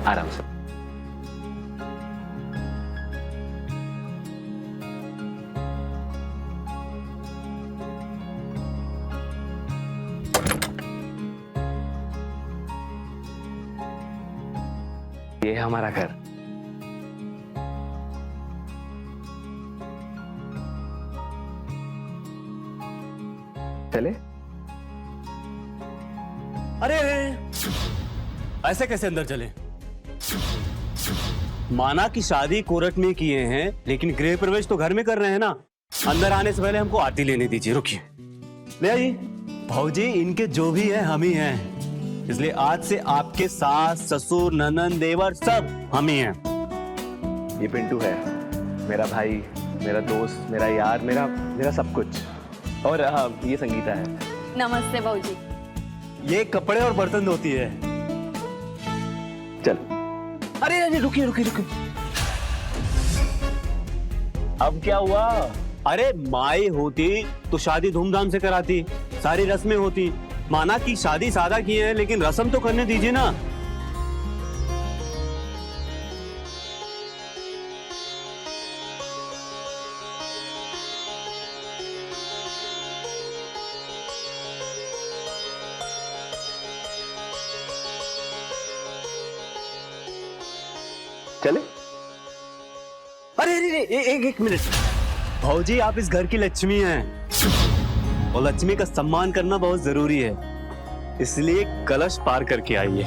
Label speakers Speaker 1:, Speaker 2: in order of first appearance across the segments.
Speaker 1: आराम से। ये है हमारा घर। चले?
Speaker 2: अरे ऐसे कैसे अंदर चले? माना कि शादी कोर्ट में किए हैं, लेकिन गृह प्रवेश तो घर में कर रहे हैं ना। अंदर आने से पहले हमको आरती लेने दीजिए। रुकिए, ले आइए। भाऊजी, इनके जो भी है हम ही हैं, इसलिए आज से आपके सास, ससुर, ननंद, देवर सब हम ही हैं।
Speaker 1: ये पिंटू है, मेरा भाई, मेरा दोस्त, मेरा यार, मेरा सब कुछ। और ये संगीता है।
Speaker 3: नमस्ते भाऊजी।
Speaker 2: ये कपड़े और बर्तन धोती है।
Speaker 1: चल। अरे अरे रुकिए रुकिए रुकिए, अब क्या हुआ?
Speaker 2: अरे माई होती तो शादी धूमधाम से कराती, सारी रस्में होती। माना कि शादी सादा की है, लेकिन रस्म तो करने दीजिए ना।
Speaker 1: चले?
Speaker 2: अरे अरे एक मिनट। भाऊजी, आप इस घर की लक्ष्मी हैं और लक्ष्मी का सम्मान करना बहुत जरूरी है, इसलिए कलश पार करके आइए।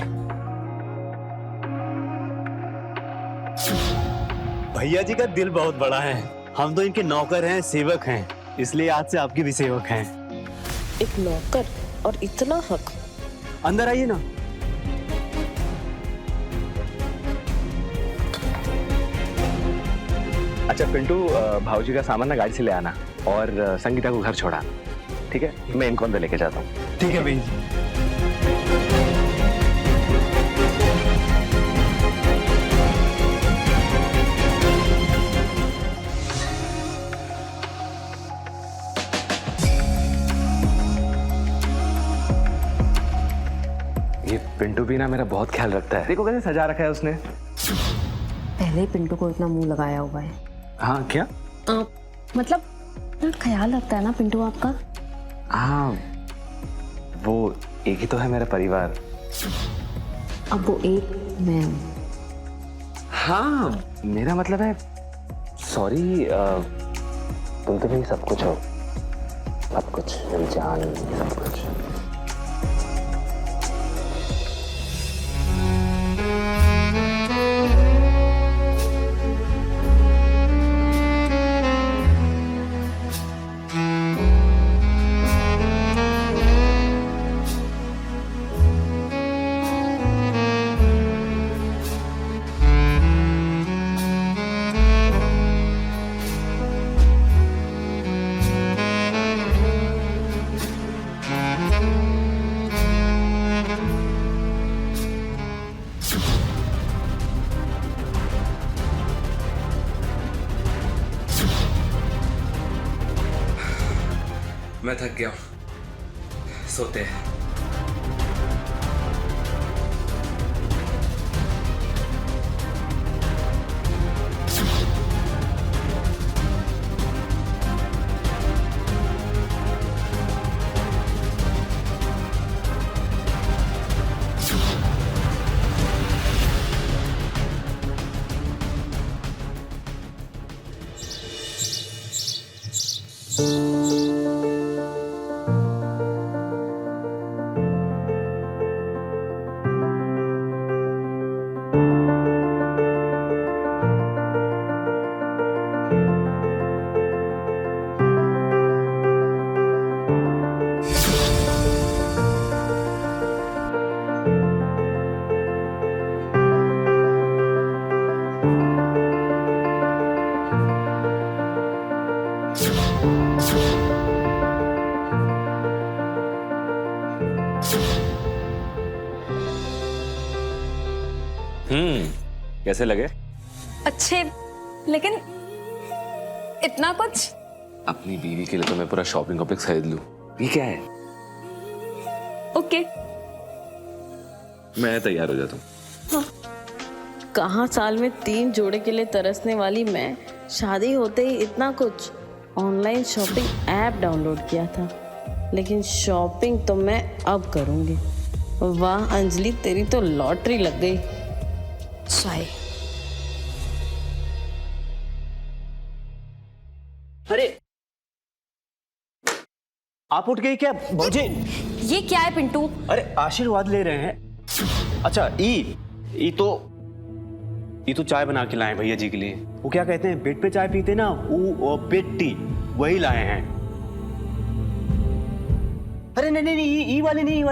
Speaker 2: भैया जी का दिल बहुत बड़ा है, हम तो इनके नौकर हैं, सेवक हैं, इसलिए आज से आपके भी सेवक हैं।
Speaker 4: एक नौकर और इतना हक।
Speaker 2: अंदर आइए ना।
Speaker 1: अच्छा पिंटू, भाऊजी का सामान ना गाड़ी से ले आना और संगीता को घर छोड़ा, ठीक है? मैं इनको अंदर लेके जाता हूँ।
Speaker 2: ठीक है भैया।
Speaker 1: ये पिंटू भी ना मेरा बहुत ख्याल रखता है। देखो कैसे सजा रखा है उसने।
Speaker 3: पहले ही पिंटू को इतना मुंह लगाया हुआ है।
Speaker 1: हाँ क्या?
Speaker 3: मतलब ख्याल रखता है ना पिंटू आपका।
Speaker 1: हाँ, वो एक ही तो है मेरा परिवार।
Speaker 3: अब वो एक मैं हूँ।
Speaker 1: हाँ, मेरा मतलब है, सॉरी, तुम तो मेरी सब कुछ हो, सब कुछ, मेरी जान, सब कुछ।
Speaker 5: मैं थक गया हूँ, सोते हैं।
Speaker 1: कैसे लगे?
Speaker 3: अच्छे, लेकिन इतना कुछ।
Speaker 1: अपनी बीवी के लिए तो मैं पूरा शॉपिंग कॉम्प्लेक्स खरीद लूं। ये क्या है?
Speaker 3: ओके,
Speaker 1: मैं तैयार हो जाता हूँ।
Speaker 3: हाँ।
Speaker 4: कहाँ साल में 3 जोड़े के लिए तरसने वाली मैं शादी होते ही इतना कुछ ऑनलाइन शॉपिंग ऐप डाउनलोड किया था, लेकिन शॉपिंग तो मैं अब करूँगी। वाह अंजलि, तेरी तो लॉटरी लग गई।
Speaker 3: चाय।
Speaker 2: अरे आप उठ गई क्या भौजी?
Speaker 3: ये क्या है पिंटू?
Speaker 2: अरे आशीर्वाद ले रहे हैं। अच्छा ई तो चाय बना के लाए भैया जी के लिए। वो क्या कहते हैं, बेड पे चाय पीते ना, वो बेड टी, वही लाए हैं। अरे नहीं नहीं नहीं, ई वाली नहीं,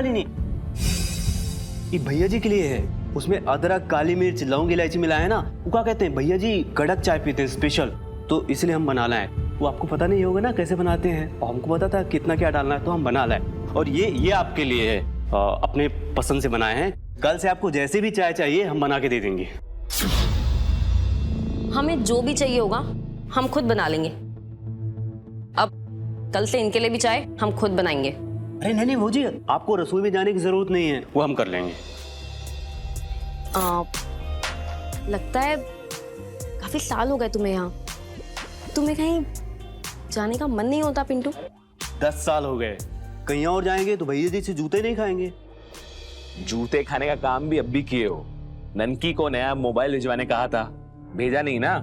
Speaker 2: ये भैया जी के लिए है। उसमें अदरक, काली मिर्च, लौंग, इलायची मिलाया है ना। वो क्या कहते हैं, भैया जी कड़क चाय पीते हैं स्पेशल, तो इसलिए हम बना लाए। वो आपको पता नहीं होगा ना कैसे बनाते हैं, और हमको पता था कितना क्या डालना है, तो हम बना लाए। और ये आपके लिए है, अपने पसंद से बनाए हैं। कल से आपको जैसे भी चाय चाहिए हम बना के दे देंगे।
Speaker 3: हमें जो भी चाहिए होगा हम खुद बना लेंगे। अब कल से इनके लिए भी चाय हम खुद बनाएंगे।
Speaker 2: अरे नहीं भौजी, आपको रसोई में जाने की जरूरत नहीं है, वो हम कर लेंगे।
Speaker 3: लगता है काफी साल हो गए तुम्हें यहाँ। तुम्हें कहीं जाने का मन नहीं होता पिंटू?
Speaker 2: 10 साल हो गए। कहीं और जाएंगे तो भैया जी से जूते नहीं खाएंगे।
Speaker 1: जूते खाने का काम भी अब भी किए हो। ननकी को नया मोबाइल भिजवाने कहा था, भेजा नहीं ना।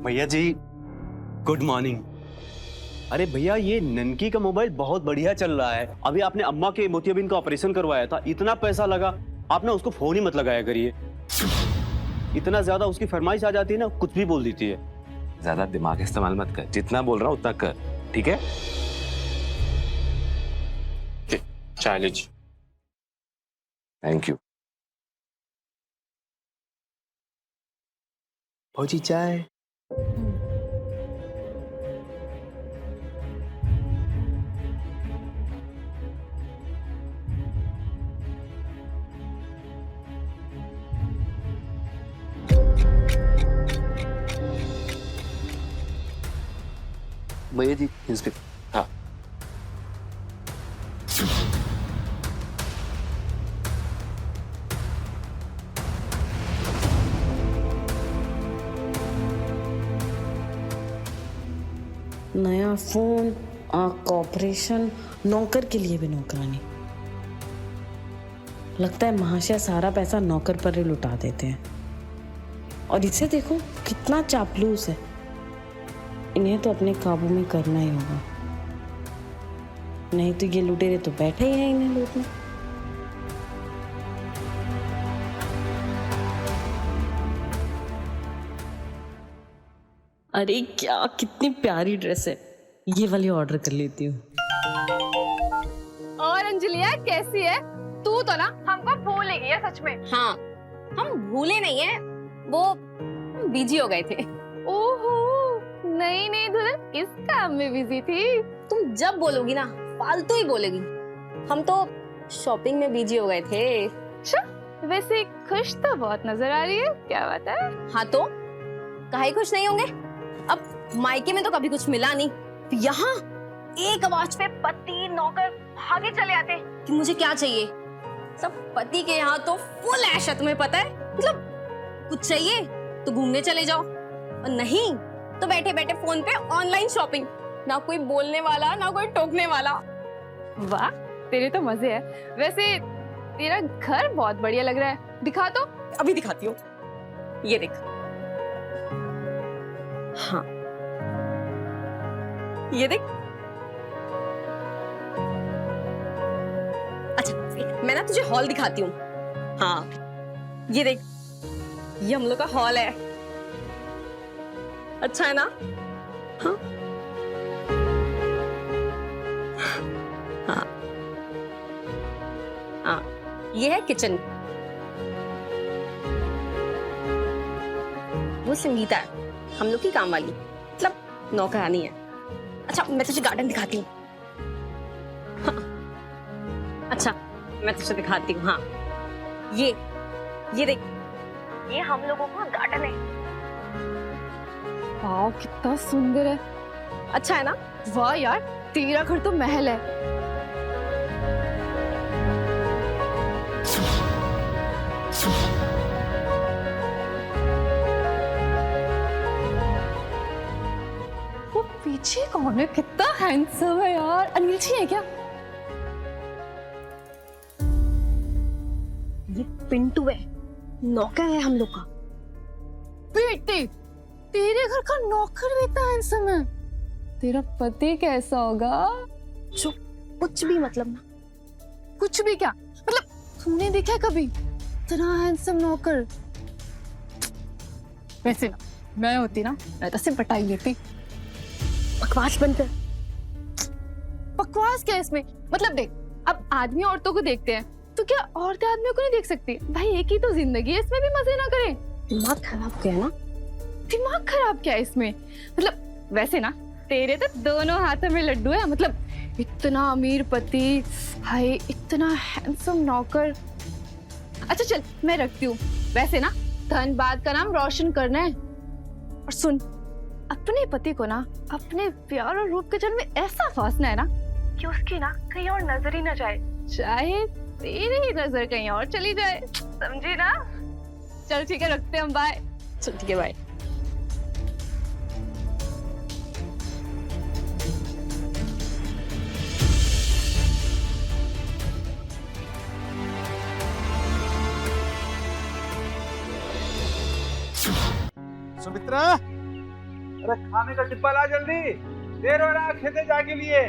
Speaker 2: भैया जी गुड मॉर्निंग। अरे भैया, ये ननकी का मोबाइल बहुत बढ़िया चल रहा है। अभी आपने अम्मा के मोतियाबिंद का ऑपरेशन करवाया था, इतना पैसा लगा, आपने उसको फोन ही मत लगाया करिए। इतना ज्यादा उसकी फरमाइश आ जाती है ना, कुछ भी बोल देती है।
Speaker 1: ज्यादा दिमाग इस्तेमाल मत कर, जितना बोल रहा हूं उतना कर, ठीक है?
Speaker 2: चाय लीजिए।
Speaker 1: Thank you.
Speaker 2: भौजी चाय।
Speaker 1: भैया जी इंस्पेक्टर। हाँ
Speaker 4: नया फोन, आँख का ऑपरेशन, नौकर के लिए भी नौकरानी। लगता है महाशय सारा पैसा नौकर पर ही लुटा देते हैं। और इसे देखो कितना चापलूस है। इन्हें तो अपने काबू में करना ही होगा, नहीं तो ये लुटेरे तो बैठे ही हैं इन्हें लूटने। अरे क्या कितनी प्यारी ड्रेस है, ये वाली ऑर्डर कर लेती हूँ।
Speaker 6: और अंजलिया कैसी है? तू तो ना हमको भूल ही गई है सच में।
Speaker 3: हाँ, हम भूले नहीं है, वो बिजी हो गए थे।
Speaker 6: ओहो, नहीं दुल्हन किस काम में बिजी थी?
Speaker 3: तुम जब बोलोगी ना फालतू ही बोलेगी। हम तो शॉपिंग में बिजी हो गए थे।
Speaker 6: अच्छा, वैसे खुश तो बहुत नजर आ रही है, क्या बात है?
Speaker 3: हाँ तो काहे खुश नहीं होंगे? अब मायके में तो कभी कुछ मिला नहीं, यहाँ एक आवाज पे पति नौकर भागे चले आते कि मुझे क्या चाहिए। सब पति के यहाँ तो फुल ऐश है, तुम्हें पता है। मतलब कुछ चाहिए तो घूमने चले जाओ, और नहीं तो बैठे बैठे फोन पे ऑनलाइन शॉपिंग। ना कोई बोलने वाला, ना कोई टोकने वाला।
Speaker 6: वाह, तेरे तो मजे है। वैसे तेरा घर बहुत बढ़िया लग रहा है, दिखा तो।
Speaker 3: अभी दिखाती हूँ, ये देख। हाँ ये देख। अच्छा मैं ना तुझे हॉल दिखाती हूँ। हाँ ये देख, ये हम लोग का हॉल है। अच्छा है ना? हाँ हाँ हाँ, ये है किचन। वो संगीता है, हम लोग की काम वाली, मतलब नौकरानी है। अच्छा मैं तुझे गार्डन दिखाती हूँ। हाँ। अच्छा मैं तुझे दिखाती हूँ। हाँ ये देख, ये हम लोगों का गार्डन है।
Speaker 6: वाह कितना सुंदर है।
Speaker 3: अच्छा है ना?
Speaker 6: वाह यार, तेरा घर तो महल है। पीछे कौन है? कितना हैंडसम है यार। अनिल जी है क्या?
Speaker 3: ये पिंटू है, नौकर है हम लोग का।
Speaker 6: बेटे, तेरे घर का नौकर भी इतना हैंडसम है? तेरा पति कैसा होगा?
Speaker 3: जो कुछ भी मतलब ना।
Speaker 6: कुछ भी क्या मतलब? तुमने देखा है कभी इतना हैंडसम नौकर? वैसे ना, मैं होती ना, मैं तो सिर्फ बटाई लेती।
Speaker 3: बकवास बंद कर।
Speaker 6: बकवास क्या है इसमें? मतलब देख, अब आदमी औरतों को देखते हैं तो क्या औरतें आदमियों को नहीं देख सकती? भाई एक ही तो जिंदगी है, इसमें भी मजे ना करें।
Speaker 3: दिमाग खराब किया ना?
Speaker 6: दिमाग खराब क्या है इसमें? मतलब वैसे ना, तेरे तो दोनों हाथों में लड्डू है। मतलब इतना अमीर पति, हाय इतना हैंडसम नौकर। अच्छा चल, मैं रखती हूँ। वैसे ना, धनबाद का नाम रोशन करना है। और सुन, अपने पति को ना अपने प्यार और रूप के जल में ऐसा फांसना है ना कि उसकी ना कहीं और नजर ही ना जाए, चाहे तेरी ही नजर कहीं और चली जाए। समझी ना? चल ठीक है, रखते हैं हम। बाय।
Speaker 3: चल ठीक है, बाय।
Speaker 7: सुमित्रा, अरे खाने का डिब्बा ला जल्दी, देर हो रहा है खेते जाके लिए।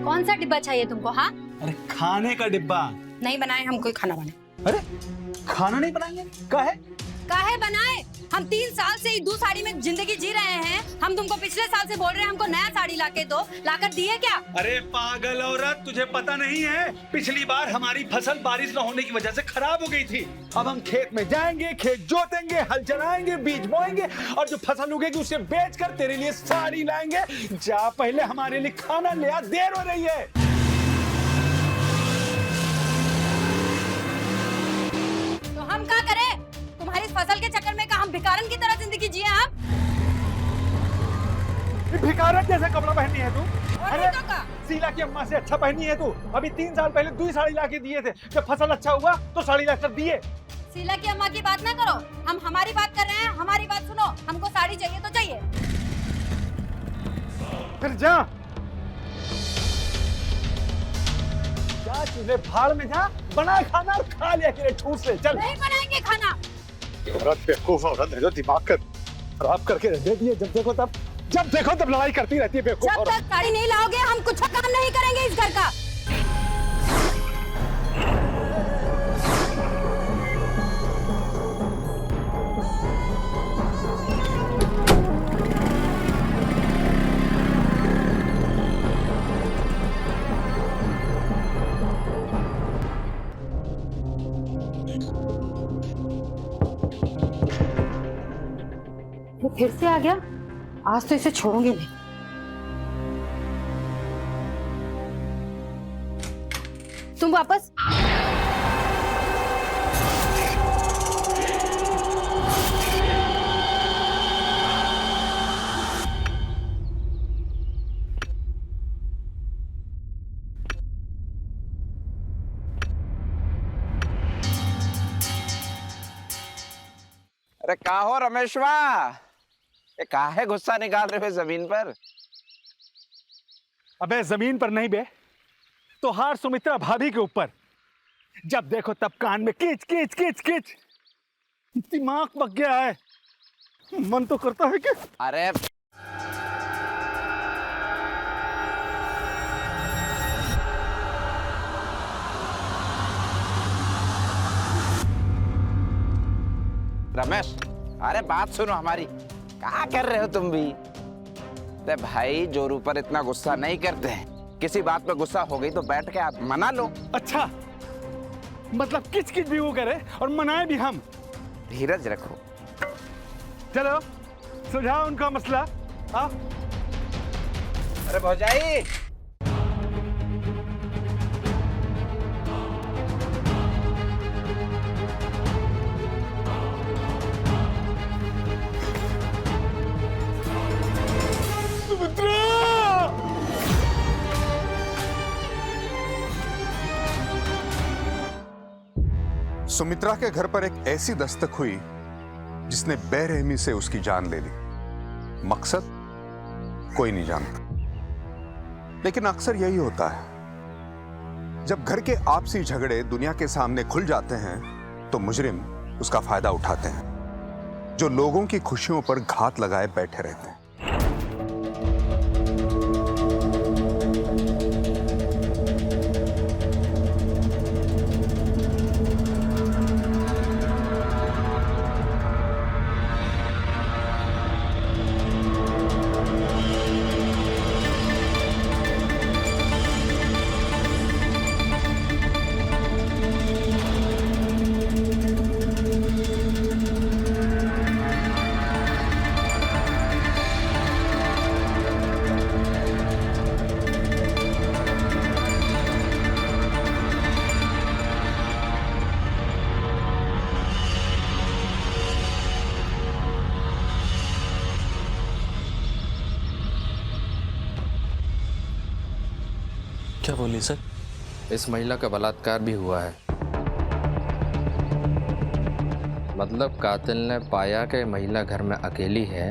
Speaker 8: कौन सा डिब्बा चाहिए तुमको? हाँ,
Speaker 7: अरे खाने का डिब्बा।
Speaker 8: नहीं बनाए हम कोई खाना बने।
Speaker 7: अरे खाना नहीं बनाएंगे?
Speaker 8: काहे बनाए? हम 3 साल से हिंदू साड़ी में जिंदगी जी रहे हैं। हम तुमको पिछले साल से बोल रहे हैं हमको नया साड़ी लाके दो, लाकर दिए क्या?
Speaker 7: अरे पागल औरत, तुझे पता नहीं है, पिछली बार हमारी फसल बारिश न होने की वजह से खराब हो गई थी। अब हम खेत में जाएंगे, खेत जोतेंगे, हल चलाएंगे, बीज बोएंगे और जो फसल उगेगी उसे बेचकर तेरे लिए साड़ी लाएंगे। जा पहले हमारे लिए खाना ले आ, देर हो रही है।
Speaker 8: तो हम क्या करें? तुम्हारी फसल के चक्कर में का हम भिखारन की तरह जिंदगी जिए हम?
Speaker 7: भिखारन जैसा कपड़ा पहनी है तू?
Speaker 8: अरे तो का?
Speaker 7: शीला की अम्मा से अच्छा पहनी है तू। अभी 3 साल पहले 2 साड़ी लाके दिए थे, जब फसल अच्छा हुआ तो साड़ी लाकर दिए।
Speaker 8: शीला की अम्मा की बात ना करो, हम हमारी बात कर रहे हैं। हमारी बात सुनो, हमको साड़ी चाहिए तो चाहिए।
Speaker 7: फिर जा चूल्हे भाड़ में जा, बना खाना और खा लिया कि ठूस ले। चल।
Speaker 8: नहीं बनाएंगे खाना।
Speaker 7: औरत बेवकूफ औरत है जो दिमाग खराब करके रख देती है। जब देखो तब लड़ाई करती रहती है बेवकूफ
Speaker 8: जब
Speaker 7: औरत।
Speaker 8: तक साड़ी नहीं लाओगे हम कुछ काम नहीं करेंगे इस घर का।
Speaker 3: वो फिर से आ गया। आज तो इसे छोड़ूंगी नहीं। तुम वापस।
Speaker 9: अरे का हो रमेशवा, ये काहे गुस्सा निकाल रहे हो जमीन पर?
Speaker 7: अबे जमीन पर नहीं बे, तो हार सुमित्रा भाभी के ऊपर। जब देखो तब कान में किच किच किच किच। दिमाग पक गया है। मन तो करता है कि
Speaker 9: अरे रमेश, अरे बात सुनो हमारी। क्या कर रहे हो तुम भी? अरे भाई, जोरू पर इतना गुस्सा नहीं करते हैं। किसी बात पे गुस्सा हो गई तो बैठ के आप मना लो।
Speaker 7: अच्छा, मतलब किच किच भी वो करे और मनाए भी हम।
Speaker 9: धीरज रखो।
Speaker 7: चलो सुलझाओ उनका मसला। हाँ,
Speaker 9: अरे भौजाई,
Speaker 10: सुमित्रा के घर पर एक ऐसी दस्तक हुई जिसने बेरहमी से उसकी जान ले ली। मकसद कोई नहीं जानता, लेकिन अक्सर यही होता है, जब घर के आपसी झगड़े दुनिया के सामने खुल जाते हैं तो मुजरिम उसका फायदा उठाते हैं, जो लोगों की खुशियों पर घात लगाए बैठे रहते हैं।
Speaker 2: क्या बोली सर?
Speaker 5: इस महिला का बलात्कार भी हुआ है। मतलब कातिल ने पाया कि महिला घर में अकेली है,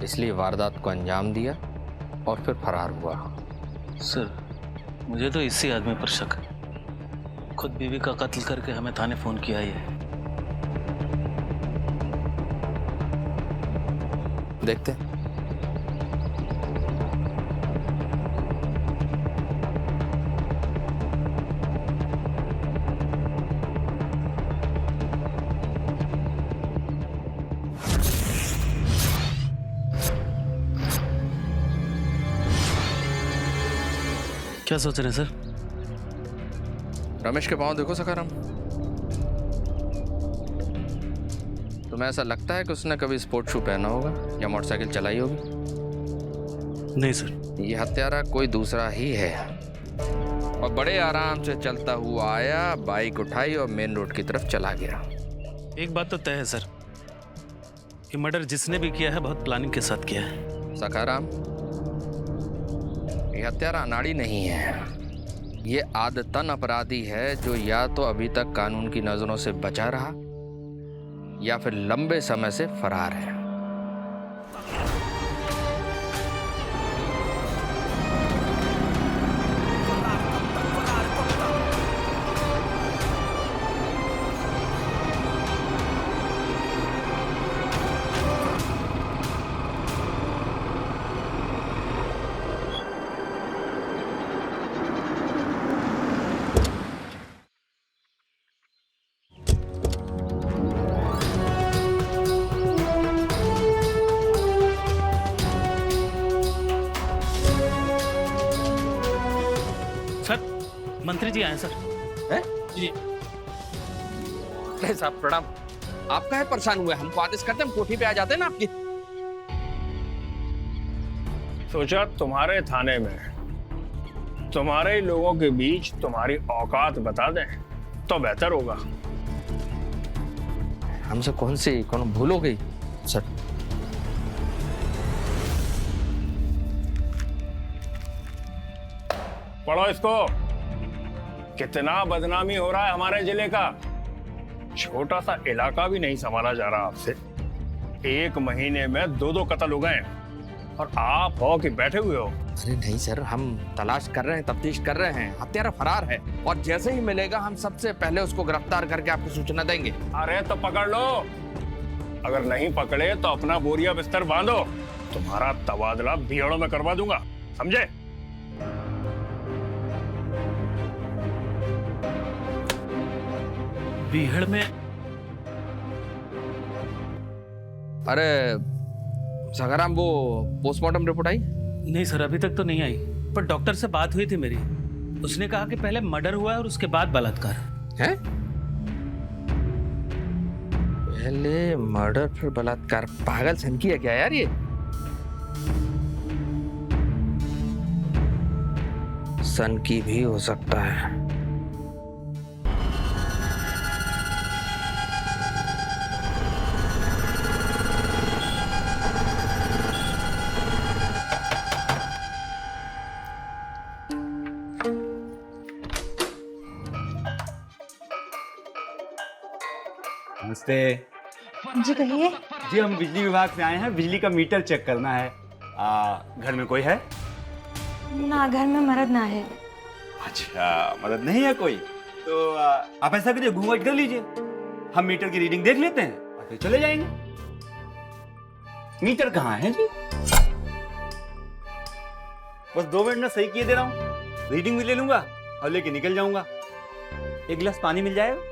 Speaker 5: इसलिए वारदात को अंजाम दिया और फिर फरार हुआ।
Speaker 11: सर, मुझे तो इसी आदमी पर शक है। खुद बीवी का कत्ल करके हमें थाने फोन किया ही है।
Speaker 5: देखते हैं।
Speaker 11: क्या सोच रहे हैं सर?
Speaker 5: रमेश के पाँव देखो सखाराम। तुम्हें ऐसा लगता है कि उसने कभी स्पोर्ट शू पहना होगा या मोटरसाइकिल चलाई होगी?
Speaker 11: नहीं सर।
Speaker 5: ये हत्यारा कोई दूसरा ही है और बड़े आराम से चलता हुआ आया, बाइक उठाई और मेन रोड की तरफ चला गया।
Speaker 11: एक बात तो तय है सर कि मर्डर जिसने भी किया है बहुत प्लानिंग के साथ किया है।
Speaker 5: सखाराम, ये हत्यारा अनाड़ी नहीं है, ये आदतन अपराधी है जो या तो अभी तक कानून की नजरों से बचा रहा या फिर लंबे समय से फरार है।
Speaker 11: मंत्री जी आए सर।
Speaker 5: हैं?
Speaker 11: जी।
Speaker 5: नहीं साहब प्रणाम। आप काहे परेशान हुए? हमको आदेश करते, हम कोठी पे आ जाते ना आपकी।
Speaker 7: सोचा तुम्हारे थाने में तुम्हारे लोगों के बीच तुम्हारी औकात बता दें तो बेहतर होगा।
Speaker 5: हमसे कौन भूल हो गई सर?
Speaker 7: पढ़ो इसको। कितना बदनामी हो रहा है हमारे जिले का। छोटा सा इलाका भी नहीं संभाला जा रहा आपसे। 1 महीने में 2 कत्ल हो गए और आप हो कि बैठे हुए हो।
Speaker 5: अरे नहीं सर, हम तलाश कर रहे हैं, तफ्तीश कर रहे हैं। हत्यारा फरार है और जैसे ही मिलेगा हम सबसे पहले उसको गिरफ्तार करके आपको सूचना देंगे।
Speaker 7: अरे तो पकड़ लो, अगर नहीं पकड़े तो अपना बोरिया बिस्तर बांधो, तुम्हारा तबादला बीहड़ों में करवा दूंगा, समझे?
Speaker 11: बीहड़ में?
Speaker 5: अरे सखाराम, वो पोस्टमार्टम रिपोर्ट आई?
Speaker 11: नहीं सर, अभी तक तो नहीं आई, पर डॉक्टर से बात हुई थी मेरी। उसने कहा कि पहले मर्डर हुआ है और उसके बाद बलात्कार
Speaker 5: है। पहले मर्डर फिर बलात्कार? पागल सनकी है क्या यार ये? सनकी भी हो सकता है।
Speaker 2: नमस्ते।
Speaker 6: जी कहिए।
Speaker 7: जी हम बिजली विभाग से आए हैं, बिजली का मीटर चेक करना है। घर में कोई है?
Speaker 6: ना, घर में मर्द ना है।
Speaker 7: अच्छा, मदद नहीं है कोई, तो आप ऐसा करिए, घूंघट कर लीजिए, हम मीटर की रीडिंग देख लेते हैं और फिर चले जाएंगे। मीटर कहाँ है जी? बस 2 मिनट में सही किए दे रहा हूँ, रीडिंग भी ले लूंगा और लेके निकल जाऊंगा। एक गिलास पानी मिल जाएगा?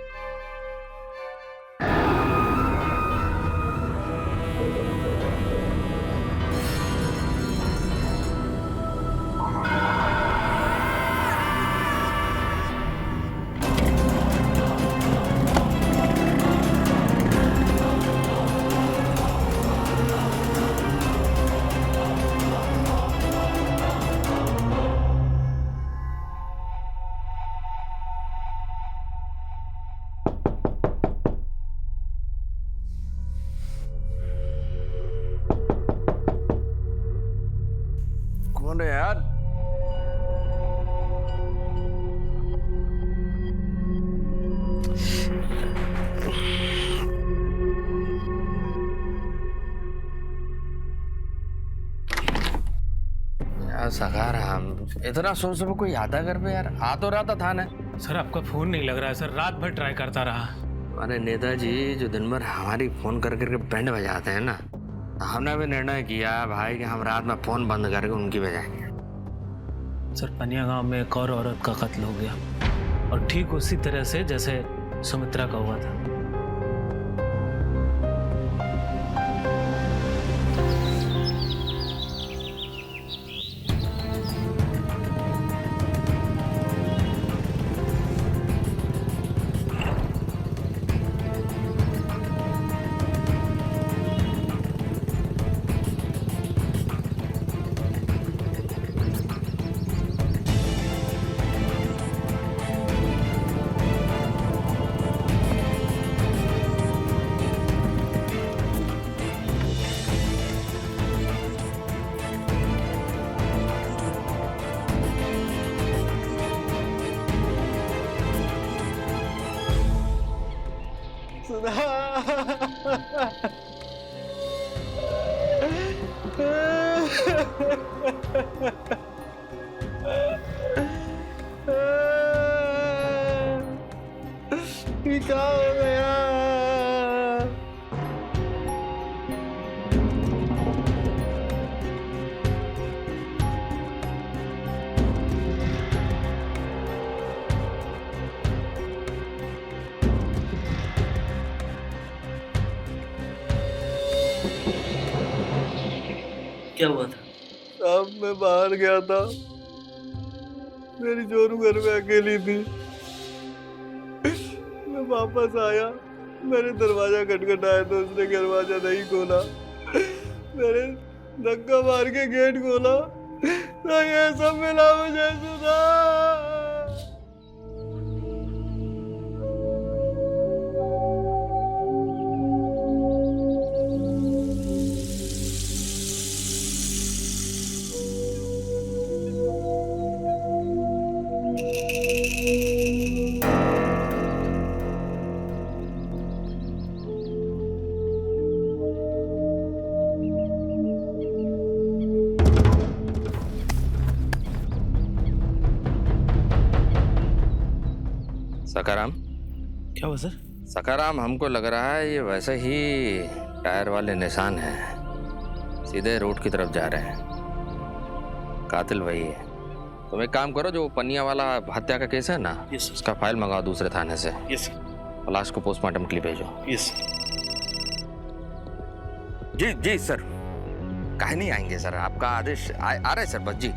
Speaker 5: कौन है यार? यार सकार, हम इतना सोच सुबह कोई यादा कर पे यार, आ तो रहा था थाने।
Speaker 11: सर आपका फोन नहीं लग रहा है सर, रात भर ट्राई करता रहा।
Speaker 5: अरे नेताजी जो दिन भर हमारी फोन कर करके बैंड बजाते हैं ना, हमने भी निर्णय किया भाई कि हम रात में फोन बंद करके उनकी बजाएंगे।
Speaker 11: सर पनिया गांव में एक और औरत का कत्ल हो गया, और ठीक उसी तरह से जैसे सुमित्रा का हुआ था।
Speaker 7: क्या हो गया?
Speaker 11: क्या हुआ था?
Speaker 7: अब मैं बाहर गया था, मेरी जोरू घर में अकेली थी। मैं वापस आया, मैंने दरवाजा खटखटाया तो उसने दरवाजा नहीं खोला। मैंने धक्का मार के गेट खोला तो ये सब मिला मुझे सुना।
Speaker 5: सकाराम,
Speaker 11: क्या हुआ सर?
Speaker 5: सकाराम, हमको लग रहा है ये वैसे ही टायर वाले निशान हैं, सीधे रोड की तरफ जा रहे हैं। कातिल वही है। तुम एक काम करो, जो पनिया वाला हत्या का केस है ना, उसका फाइल मंगाओ दूसरे थाने से।
Speaker 11: यस
Speaker 5: लाश को पोस्टमार्टम के लिए भेजो।
Speaker 11: यस
Speaker 5: जी जी सर, काहे नहीं आएंगे सर, आपका आदेश आ रहे सर, बस जी।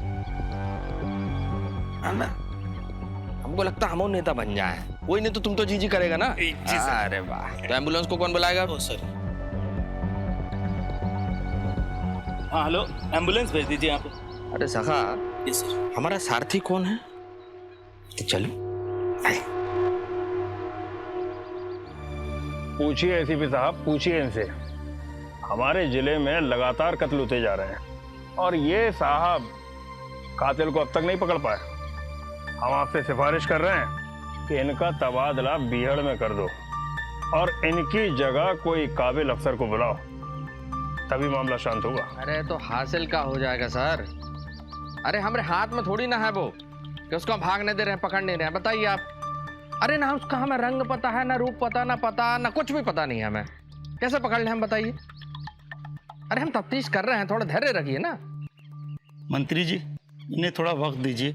Speaker 5: हमको लगता हम नेता बन जाए, कोई नहीं तो तुम तो जी करेगा ना।
Speaker 11: जी सर।
Speaker 5: अरे वाह, तो एम्बुलेंस को कौन बुलाएगा?
Speaker 11: ओ सर, हाँ हेलो, एम्बुलेंस भेज दीजिए यहाँ पे।
Speaker 5: अरे सखा,
Speaker 11: यस सर।
Speaker 5: हमारा सारथी कौन है? तो चलो
Speaker 12: पूछिए एसीपी साहब, पूछिए इनसे। हमारे जिले में लगातार कत्ल होते जा रहे हैं और ये साहब कातिल को अब तक नहीं पकड़ पाए। हम आपसे सिफारिश कर रहे हैं कि इनका तबादला बीहड़ में कर दो और इनकी जगह कोई काबिल अफसर को बुलाओ, तभी मामला शांत होगा।
Speaker 5: अरे तो हासिल का हो जाएगा सर। अरे हमारे हाथ में थोड़ी ना है वो कि उसको हम भागने दे रहे हैं, पकड़ नहीं रहे हैं। बताइए आप। अरे ना उसका हमें रंग पता है, ना रूप पता, ना कुछ भी पता नहीं है हमें। कैसे पकड़ ले हम, बताइए। अरे हम तफ्तीश कर रहे हैं, थोड़ा धैर्य रखिए ना।
Speaker 13: मंत्री जी, इन्हें थोड़ा वक्त दीजिए,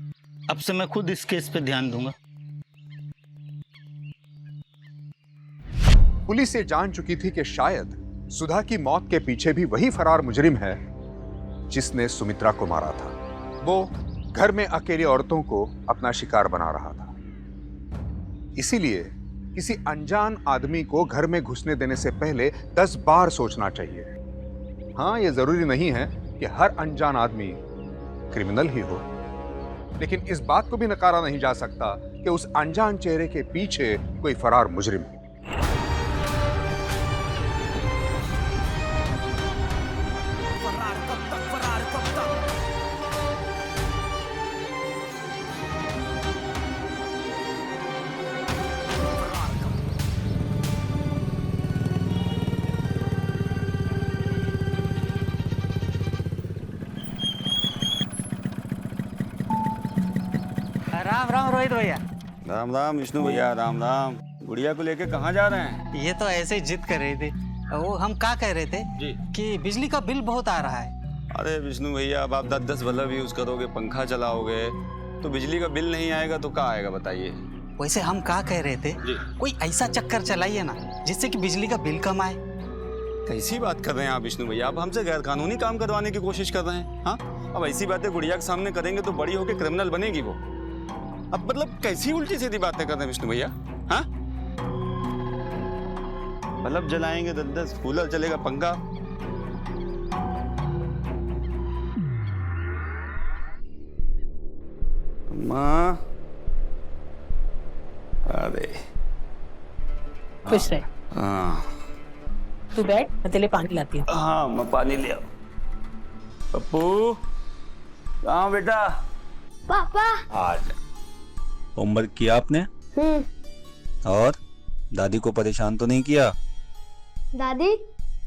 Speaker 13: अब से मैं खुद इस केस पे ध्यान दूंगा।
Speaker 10: पुलिस ये जान चुकी थी कि शायद सुधा की मौत के पीछे भी वही फरार मुजरिम है जिसने सुमित्रा को मारा था। वो घर में अकेली औरतों को अपना शिकार बना रहा था। इसीलिए किसी अनजान आदमी को घर में घुसने देने से पहले 10 बार सोचना चाहिए। हाँ, ये जरूरी नहीं है कि हर अनजान आदमी क्रिमिनल ही हो, लेकिन इस बात को भी नकारा नहीं जा सकता कि उस अनजान चेहरे के पीछे कोई फरार मुजरिम है।
Speaker 13: राम राम रोहित भैया।
Speaker 2: राम राम विष्णु भैया, राम राम। गुड़िया को लेके कहाँ जा रहे हैं?
Speaker 13: ये तो ऐसे ही जिद कर रहे थे। वो हम क्या कह रहे थे
Speaker 2: जी
Speaker 13: कि बिजली का बिल बहुत आ रहा है।
Speaker 2: अरे विष्णु भैया, अब आप 10-10 बल्ब यूज करोगे, पंखा चलाओगे तो बिजली का बिल नहीं आएगा तो क्या आएगा बताइए।
Speaker 13: वैसे हम क्या कह रहे थे, कोई ऐसा चक्कर चलाइए ना जिससे कि बिजली का बिल कम आए।
Speaker 2: कैसी बात कर रहे हैं आप विष्णु भैया? आप हमसे गैर कानूनी काम करवाने की कोशिश कर रहे हैं। हाँ, अब ऐसी बातें गुड़िया के सामने करेंगे तो बड़ी होकर क्रिमिनल बनेगी वो। अब मतलब कैसी उल्टी सीधी बातें कर रहे हैं विष्णु भैया? हाँ, बल्ब जलाएंगे 10-10, कूलर चलेगा, पंखा। माँ, अरे
Speaker 14: खुश रहे।
Speaker 2: हाँ
Speaker 14: तू बैठ, मैं तेरे लिए पानी लाती हूँ।
Speaker 2: हाँ, मैं पानी ले आऊं। पप्पू, कहाँ बेटा?
Speaker 3: पापा।
Speaker 2: आज होमवर्क किया आपने? और दादी को परेशान तो नहीं किया?
Speaker 3: दादी,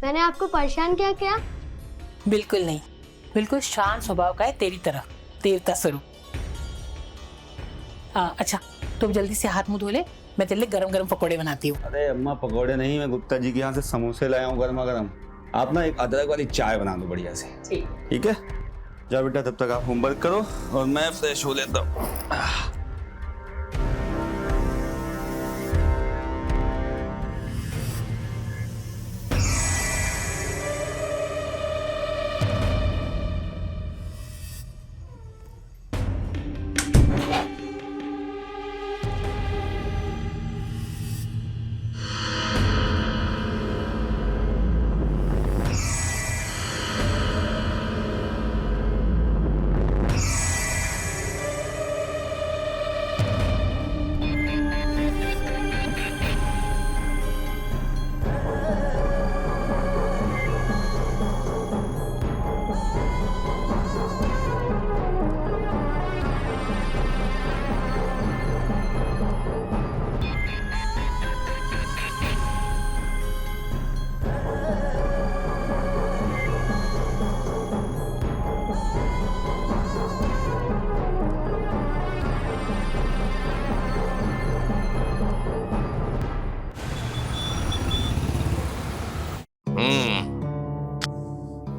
Speaker 3: मैंने आपको परेशान क्या?
Speaker 14: बिल्कुल नहीं, बिल्कुल शांत स्वभाव का है, तेरी तरह, देवता स्वरूप। अच्छा, तुम जल्दी से हाथ मुंह धो ले, मैं तेरे लिए गरम गरम पकौड़े बनाती हूँ।
Speaker 2: अरे अम्मा, पकौड़े नहीं, मैं गुप्ता जी के यहाँ से समोसे लाया हूँ गर्मा गर्म। आप ना एक अदरक वाली चाय बना दो बढ़िया से। ठीक है, जाओ बेटा, तब तक आप होमवर्क करो और मैं फ्रेश हो लेता हूँ।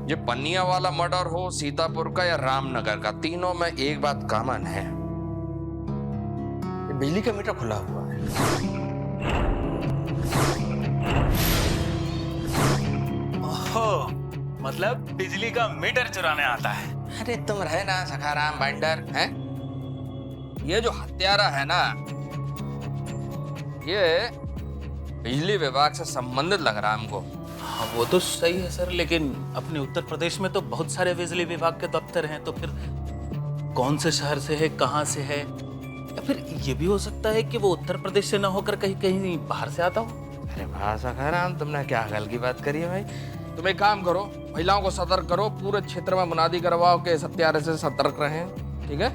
Speaker 5: ये पन्निया वाला मर्डर हो, सीतापुर का या रामनगर का, तीनों में एक बात कॉमन है, बिजली का मीटर खुला हुआ है।
Speaker 13: ओहो, मतलब बिजली का मीटर चुराने आता है।
Speaker 5: अरे तुम रहे ना सखाराम बाइंडर, हैं? ये जो हत्यारा है ना, ये बिजली विभाग से संबंधित लग रहा है हमको।
Speaker 11: हाँ, वो तो सही है सर, लेकिन अपने उत्तर प्रदेश में तो बहुत सारे बिजली विभाग के दफ्तर हैं, तो फिर कौन से शहर से है, कहाँ से है, या फिर ये भी हो सकता है कि वो उत्तर प्रदेश से ना होकर कहीं कहीं बाहर से आता हो।
Speaker 5: अरे वाह सखाराम, तुमने क्या हल की बात करी है भाई। तुम एक काम करो, महिलाओं को सतर्क करो, पूरे क्षेत्र में मुनादी करवाओ कि इस हत्यारे से सतर्क रहें। ठीक है,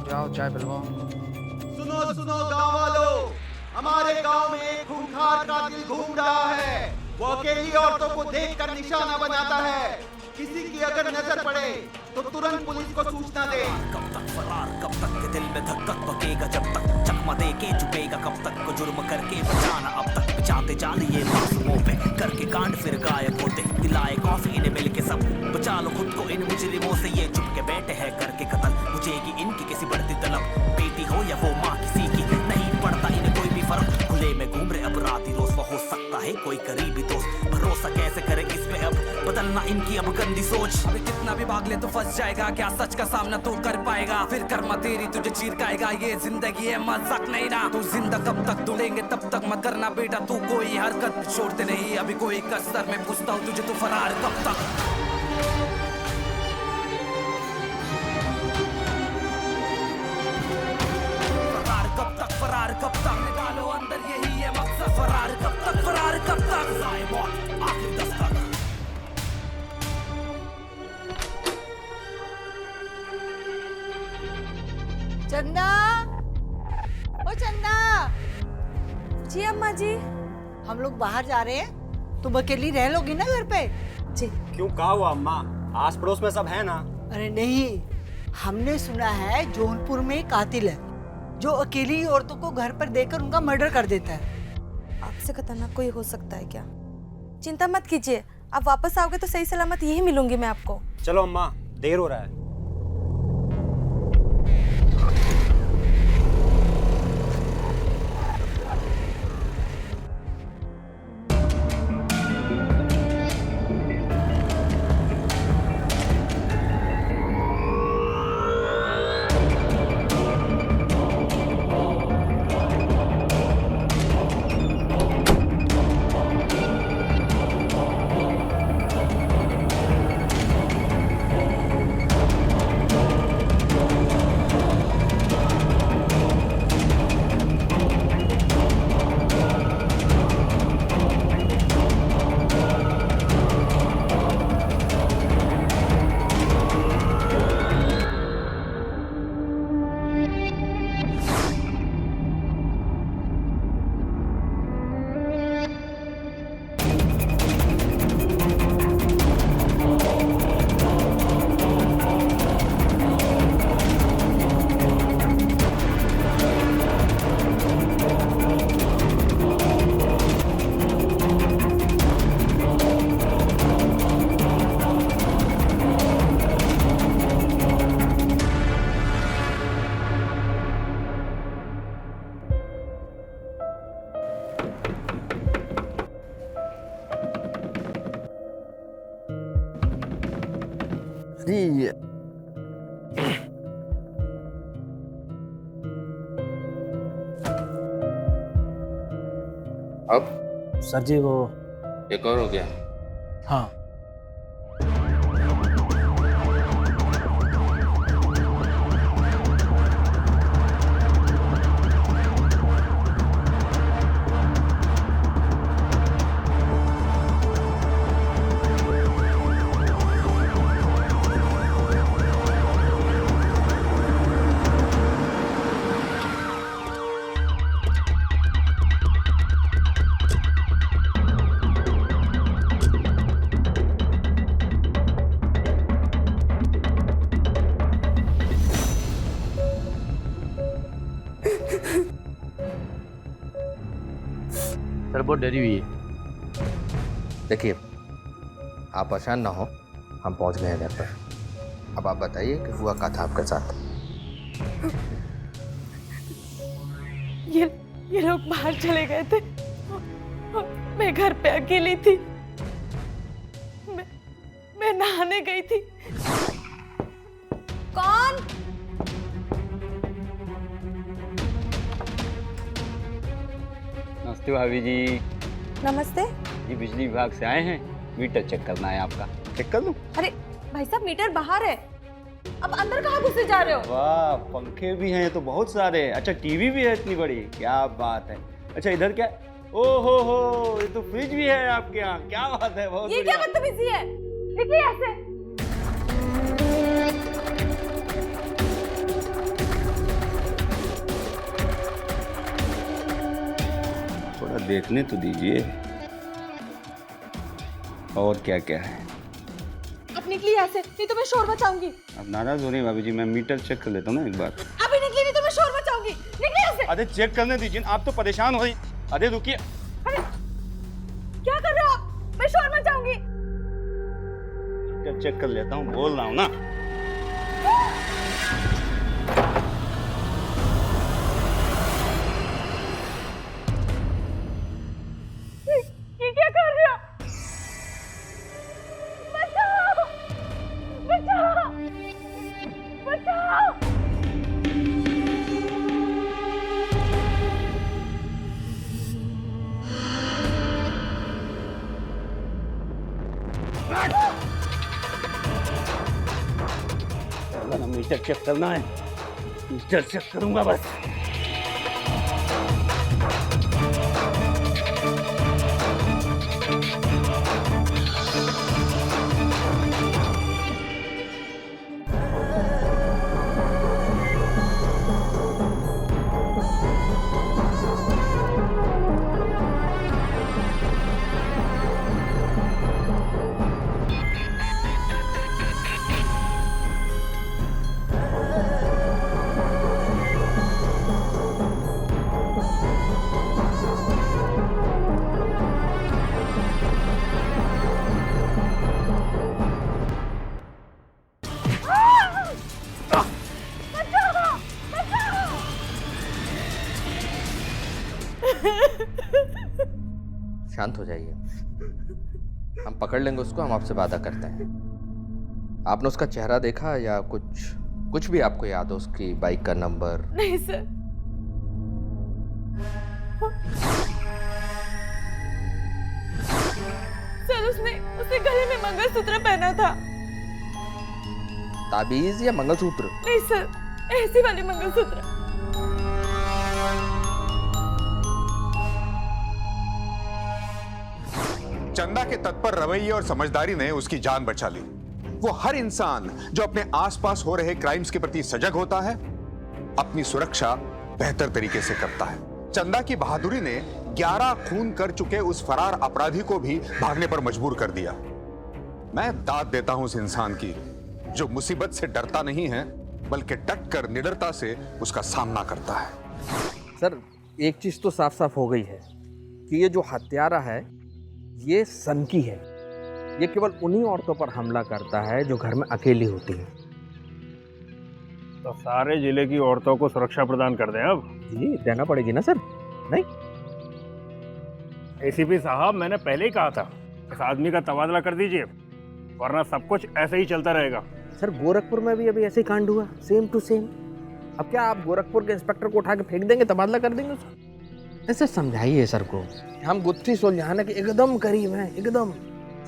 Speaker 5: जाओ चाय पिलवाओ।
Speaker 7: सुनो सुनो गाँव वालों,
Speaker 15: हमारे गांव में एक खूंखार कातिल घूम रहा है। वो अकेली औरतों को देखकर निशाना बनाता है। किसी की अगर नजर पड़े तो तुरंत पुलिस को सूचना दे।
Speaker 16: कब तक फरार, कब तक के दिल में धक धक पकेगा, जब तक चकमा दे के चुपेगा, कब तक को जुर्म करके बचाना, अब तक बिछाते जाल ये मासूमों पे, करके कांड फिर गायब होते, दिलाए कॉफी इन्हें मिल के सब, बचा लो खुद को इन मुजरिमों से, ये चुप के बैठे हैं करके कत्ल, बुझेगी इनकी किसी बढ़ती तलब, बेटी हो या वो माँ किसी की, नहीं पड़ता इन्हें कोई भी फर्क, खुले में घूम रहे अपराधी रोज, वो हो सकता है कोई करीबी दोस्त, भरोसा कैसे करे इस पे अब, बदलना इनकी अब गंदी सोच। अभी कितना भी भाग ले तो फंस जाएगा, क्या सच का सामना तू कर पाएगा, फिर कर्मा तेरी तुझे चीर खाएगा, ये जिंदगी है मजाक नहीं ना, तू जिंदा कब तक ढूंढेंगे तब तक मत करना बेटा तू कोई हरकत छोड़ते नहीं, अभी कोई कसर में पूछता हूँ तुझे, तू फरार कब तक। फरार कब तक, फरार कब तक, निकालो अंदर यही है मकसद, फरार कब तक, फरार कब तक, जाए मौत आखिरी दस्तक।
Speaker 17: चंदा, ओ चंदा।
Speaker 3: जी अम्मा जी।
Speaker 17: हम लोग बाहर जा रहे हैं, तुम अकेली रह लोगी ना घर पे?
Speaker 3: जी।
Speaker 2: क्यों, क्या हुआ अम्मा? आस पड़ोस में सब है ना?
Speaker 17: अरे नहीं, हमने सुना है जौनपुर में एक कातिल है जो अकेली औरतों को घर पर देकर उनका मर्डर कर देता है।
Speaker 3: आपसे खतरनाक कोई हो सकता है क्या? चिंता मत कीजिए, आप वापस आओगे तो सही सलामत यही मिलूंगी मैं आपको।
Speaker 2: चलो अम्मा, देर हो रहा है।
Speaker 5: अब
Speaker 2: सर जी वो
Speaker 5: एक और हो गया।
Speaker 2: हाँ,
Speaker 5: सर बहुत डरी हुई है। देखिए, आप परेशान ना हो, हम पहुंच गए हैं घर पर। अब आप बताइए कि हुआ क्या था आपके साथ?
Speaker 4: ये लोग बाहर चले गए थे, मैं घर पे अकेली थी, मैं नहाने गई थी।
Speaker 3: कौन?
Speaker 18: नमस्ते भाभी जी।
Speaker 3: नमस्ते।
Speaker 18: जी बिजली विभाग से आए हैं, मीटर चेक करना है आपका। चेक कर लूं?
Speaker 3: अरे भाई साहब, मीटर बाहर है, अब अंदर कहाँ घुसे जा रहे हो?
Speaker 18: वाह, पंखे भी हैं तो बहुत सारे। अच्छा, टीवी भी है इतनी बड़ी, क्या बात है। अच्छा, इधर क्या? ओ हो, ये तो फ्रिज भी है आपके यहाँ, क्या बात है। बहुत
Speaker 3: ये क्या बदतमीजी है, देखिए ऐसे।
Speaker 18: देखने तो दीजिए और क्या क्या है।
Speaker 6: अब निकली यहाँ से, नहीं तो मैं शोर मचाऊंगी।
Speaker 18: अब नाराज हो रही है भाभी जी, मैं मीटर चेक कर लेता हूँ ना एक बार।
Speaker 6: अभी निकली नहीं तो मैं शोर मचाऊंगी। निकली यहाँ से।
Speaker 18: अरे चेक करने दीजिए, आप तो परेशान हो रही। अरे रुकिए।
Speaker 6: क्या कर रहे हो आप? मैं शोर मचाऊंगी।
Speaker 18: मीटर चेक कर लेता हूँ, बोल रहा हूँ ना।
Speaker 6: ये क्या कर रहे हो? बचाओ! बचाओ! बचाओ!
Speaker 18: मीटर चेक करना है, मीटर चेक करूंगा बस।
Speaker 5: शांत हो जाइए, हम पकड़ लेंगे उसको। हम आपसे वादा करते हैं। आपने उसका चेहरा देखा या कुछ भी आपको याद हो, उसकी बाइक का नंबर?
Speaker 6: नहीं सर। सर उसने गले में मंगलसूत्र पहना था।
Speaker 5: ताबीज या मंगलसूत्र?
Speaker 6: नहीं सर, ऐसी वाली मंगलसूत्र।
Speaker 10: चंदा के तत्पर रवैये और समझदारी ने उसकी जान बचा ली। वो हर इंसान जो अपने आसपास हो रहे क्राइम्स के प्रति सजग होता है, अपनी सुरक्षा बेहतर तरीके से करता है। चंदा की बहादुरी ने 11 खून कर चुके उस फरार अपराधी को भी भागने पर मजबूर कर दिया। मैं दाद देता हूं उस इंसान की जो मुसीबत से डरता नहीं है, बल्कि डट कर निडरता से उसका सामना करता है।
Speaker 5: सर, एक चीज तो साफ साफ हो गई है कि ये जो हत्यारा है ये सनकी है। ये केवल उन्हीं औरतों पर हमला करता है जो घर में अकेली होती हैं।
Speaker 12: तो सारे जिले की औरतों को सुरक्षा प्रदान कर दें अब।
Speaker 5: जी, देना पड़ेगी ना सर। नहीं,
Speaker 12: एसीपी साहब, मैंने पहले ही कहा था इस आदमी का तबादला कर दीजिए, वरना सब कुछ ऐसे ही चलता रहेगा।
Speaker 5: सर, गोरखपुर में भी अभी ऐसे ही कांड हुआ, सेम टू सेम। अब क्या आप गोरखपुर के इंस्पेक्टर को उठा के फेंक देंगे, तबादला कर देंगे उसको? ऐसे समझाइए सर को। हम गुत्थी सुलझाने के एकदम करीब हैं, एकदम।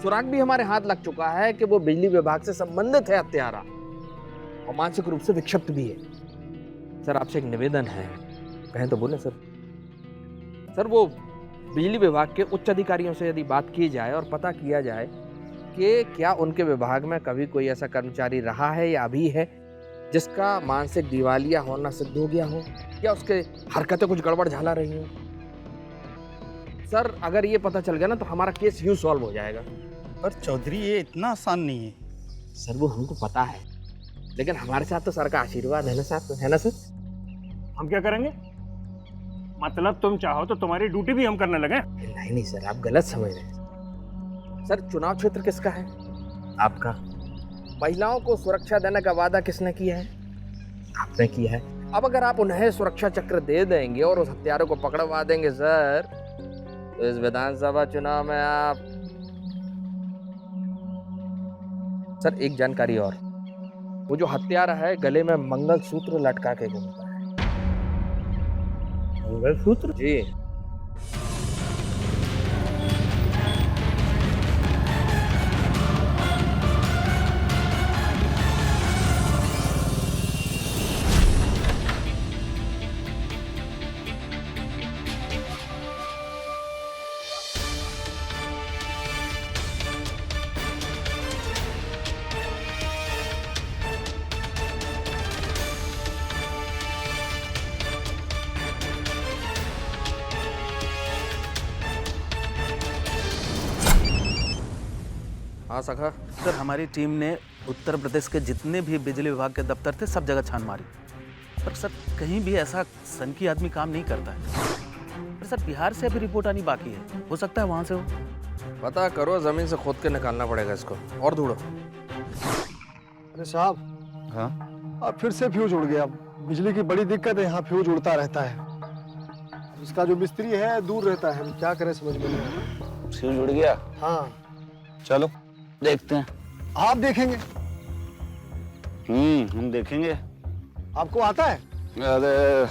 Speaker 5: सुराग भी हमारे हाथ लग चुका है कि वो बिजली विभाग से संबंधित है हत्यारा, और मानसिक रूप से विक्षिप्त भी है। सर, आपसे एक निवेदन है, कहें तो बोले सर। सर, वो बिजली विभाग के उच्च अधिकारियों से यदि बात की जाए और पता किया जाए कि क्या उनके विभाग में कभी कोई ऐसा कर्मचारी रहा है या अभी है जिसका मानसिक दिवालिया होना सिद्ध हो गया हो, या उसके हरकतें कुछ गड़बड़ झाला रही हो। सर, अगर ये पता चल गया ना तो हमारा केस यूं सॉल्व हो जाएगा।
Speaker 13: पर चौधरी, ये इतना आसान नहीं है।
Speaker 5: सर, वो हमको पता है, लेकिन हमारे साथ तो सर का आशीर्वाद है ना साहब, है ना सर?
Speaker 12: हम क्या करेंगे? मतलब तुम चाहो तो तुम्हारी ड्यूटी भी हम करने लगे?
Speaker 5: नहीं सर, आप गलत समझ रहे हैं। सर, चुनाव क्षेत्र किसका है? आपका। महिलाओं को सुरक्षा देने का वादा किसने किया है? आपने किया है। अब अगर आप उन्हें सुरक्षा चक्र दे देंगे और उस हत्यारों को पकड़वा देंगे सर, तो इस विधानसभा चुनाव में आप। सर, एक जानकारी और, वो जो हत्यारा है गले में मंगलसूत्र लटका के घूमता है।
Speaker 12: मंगलसूत्र?
Speaker 5: जी। हाँ सखा।
Speaker 11: सर हमारी टीम ने उत्तर प्रदेश के जितने भी बिजली विभाग के दफ्तर थे सब जगह छान मारी, पर सर कहीं भी ऐसा सनकी आदमी काम नहीं करता है। पर सर बिहार से अभी रिपोर्ट आनी बाकी है, हो सकता है वहाँ से हो।
Speaker 5: पता करो, जमीन से खोद के निकालना पड़ेगा इसको और ढूंढो।
Speaker 19: अरे साहब, हाँ अब फिर से फ्यूज उड़ गया। बिजली की बड़ी दिक्कत है, यहाँ फ्यूज उड़ता रहता है। इसका जो मिस्त्री है दूर रहता है, हम क्या करें समझ में नहीं आता।
Speaker 18: फ्यूज उड़ गया?
Speaker 19: हाँ
Speaker 18: चलो देखते हैं।
Speaker 19: आप देखेंगे?
Speaker 18: हम देखेंगे।
Speaker 19: आपको आता है?
Speaker 10: अरे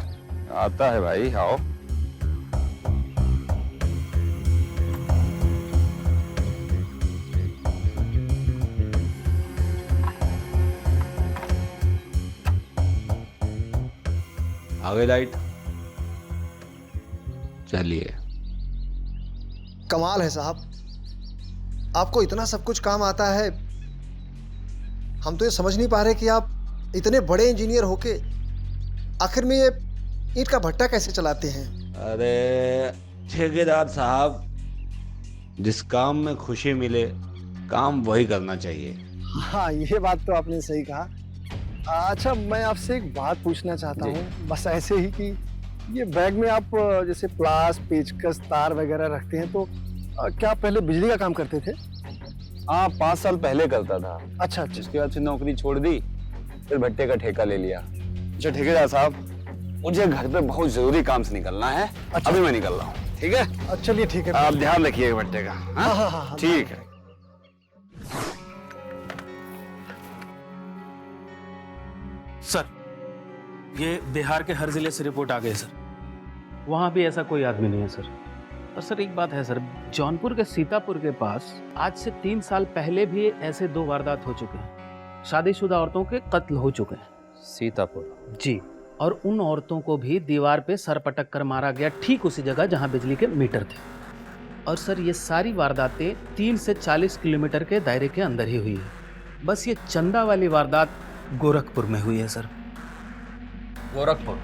Speaker 10: आता है भाई, आओ।
Speaker 1: आ गई लाइट। चलिए।
Speaker 19: कमाल है साहब, आपको इतना सब कुछ काम आता है। हम तो ये समझ नहीं पा रहे कि आप इतने बड़े इंजीनियर होके आखिर में ये ईंट का भट्टा कैसे चलाते हैं।
Speaker 1: अरे ठेकेदार साहब, जिस काम में खुशी मिले काम वही करना चाहिए।
Speaker 19: हाँ ये बात तो आपने सही कहा। अच्छा मैं आपसे एक बात पूछना चाहता हूँ, बस ऐसे ही कि ये बैग में आप जैसे प्लास, पेचकस, तार वगैरह रखते हैं, तो क्या आप पहले बिजली का काम करते थे?
Speaker 1: हाँ 5 साल पहले करता था।
Speaker 19: अच्छा।
Speaker 1: उसके बाद फिर नौकरी छोड़ दी, फिर भट्टे का ठेका ले लिया। अच्छा ठेकेदार साहब, मुझे घर पे बहुत जरूरी काम से निकलना है। अच्छा। अभी मैं निकल रहा हूँ, ठीक है?
Speaker 19: चलिए ठीक है।
Speaker 1: आप ध्यान रखिएगा भट्टे का। हाँ? ठीक है।
Speaker 11: सर ये बिहार के हर जिले से रिपोर्ट आ गई सर, वहाँ भी ऐसा कोई आदमी नहीं है सर। और सर एक बात है सर, जौनपुर के सीतापुर के पास आज से 3 साल पहले भी ऐसे 2 वारदात हो चुके हैं। शादीशुदा औरतों के कत्ल हो चुके हैं।
Speaker 5: सीतापुर?
Speaker 11: जी, और उन औरतों को भी दीवार पे सर पटक कर मारा गया, ठीक उसी जगह जहाँ बिजली के मीटर थे। और सर ये सारी वारदातें 30 से 40 किलोमीटर के दायरे के अंदर ही हुई है। बस ये चंदा वाली वारदात गोरखपुर में हुई है सर।
Speaker 5: गोरखपुर?